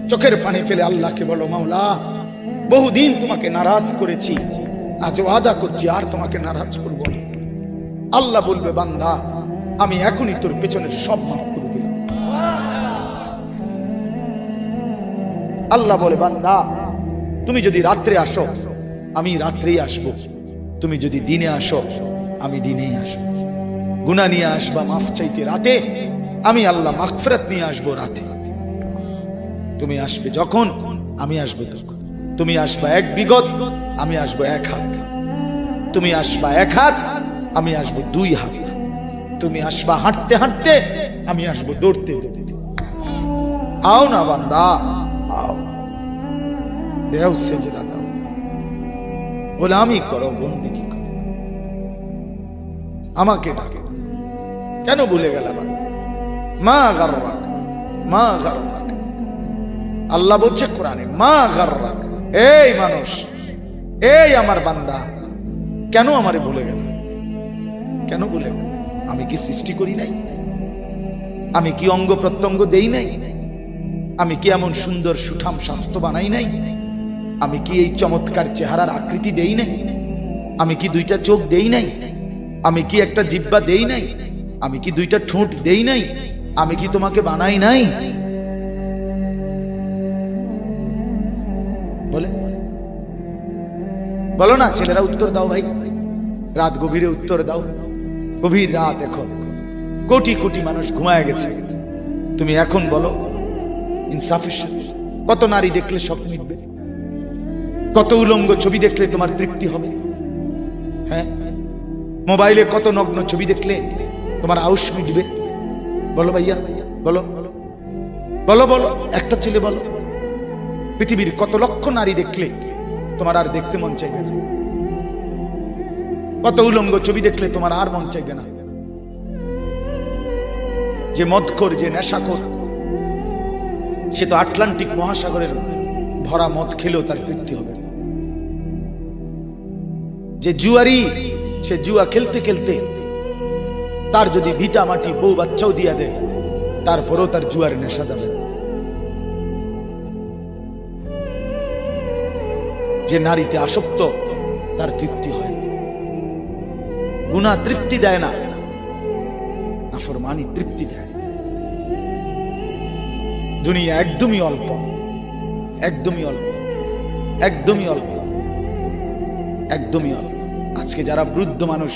চোখের পানি ফেলে আল্লাহকে বলো, মাওলা বহুদিন তোমাকে নারাজ করেছি, আজ ওয়াদা করছি আর তোমাকে নারাজ করব না। আল্লাহ বলবে, বান্দা আমি এখনই তোর পেছনের সব মাফ করে দিলাম। আল্লাহ বলে, বান্দা তুমি যদি রাত্রে আসো আমি রাত্রেই আসবো, তুমি যদি দিনে আসো আমি দিনেই আসবো। গুনাহ নিয়ে আসবা মাফ চাইতে রাতে, আমি আল্লাহ মাগফিরাত নিয়ে আসবো রাতে। তুমি আসবে যখন, আমি আসবো তখন। তুমি আসবা এক বিগত, আমি আসবো এক হাত। তুমি আসবা এক হাত, আমি আসবো দুই হাত। তুমি আসবা হাঁটতে হাঁটতে, আমি আসবো দৌড়তে দৌড়তে। আও না বান্দা, আও, দেও সেজদা দাও, গোলামি করো, বন্দেগী করো, আমাকে ডাকো। কেন ভুলে গেল? মা গাররাক, মা গাররাক। আল্লাহ বলছে কোরআনে, মা গাররাক। এই মানুষ, এই আমার বান্দা, কেন আমারে ভুলে গেল? কেন ভুলে গেল? আমি কি সৃষ্টি করি নাই? আমি কি অঙ্গ প্রত্যঙ্গ দেই নাই? আমি কি এমন সুন্দর সুঠাম স্বাস্থ্য বানাই নাই? আমি কি এই চমৎকার চেহারার আকৃতি দেই নাই? আমি কি দুইটা চোখ দেই নাই? আমি কি একটা জিহ্বা দেই নাই? আমি কি দুইটা ঠোঁট দেই নাই? আমি কি তোমাকে বানাই নাই? বলে বলো না ছেলেরা, উত্তর দাও ভাই, রাত গভীরে উত্তর দাও। গভীর রাত, এখন কোটি কোটি মানুষ ঘুমায় গেছে। তুমি এখন বলো ইনসাফের সাথে, কত নারী দেখলে শখ মিটবে? কত উলঙ্গ ছবি দেখলে তোমার তৃপ্তি হবে? হ্যাঁ, মোবাইলে কত নগ্ন ছবি দেখলে তোমার আউশ মিটবে? বলো ভাইয়া, বলো বলো বলো, একটা ছেলে বলো। পৃথিবীর কত লক্ষ নারী দেখলে তোমার আর দেখতে মন চাইবে না? কত উলঙ্গ ছবি দেখলে তোমার আর মন চাইবে না? যে মদখোর, যে নেশাখোর, সে তো আটলান্টিক মহাসাগরের ভরা মদ খেলেও তার তৃপ্তি হবে। যে জুয়ারি, সে জুয়া খেলতে খেলতে তার যদি ভিটা মাটি বউ বাচ্চাও দিয়া দেয়, তারপরেও তার জুয়ার নেশা যাবে না। যে নারীতে আসক্ত, তার তৃপ্তি হয়। গুনাহ তৃপ্তি দেয় না, নাফরমানি তৃপ্তি দেয়। দুনিয়া একদমই অল্প, একদমই অল্প, একদমই অল্প, একদমই অল্প। আজকে যারা বৃদ্ধ মানুষ,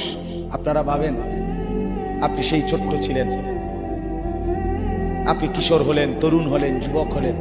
আপনারা ভাবেন আপনি সেই ছোট্ট ছিলেন, আপনি কিশোর হলেন, তরুণ হলেন, যুবক হলেন,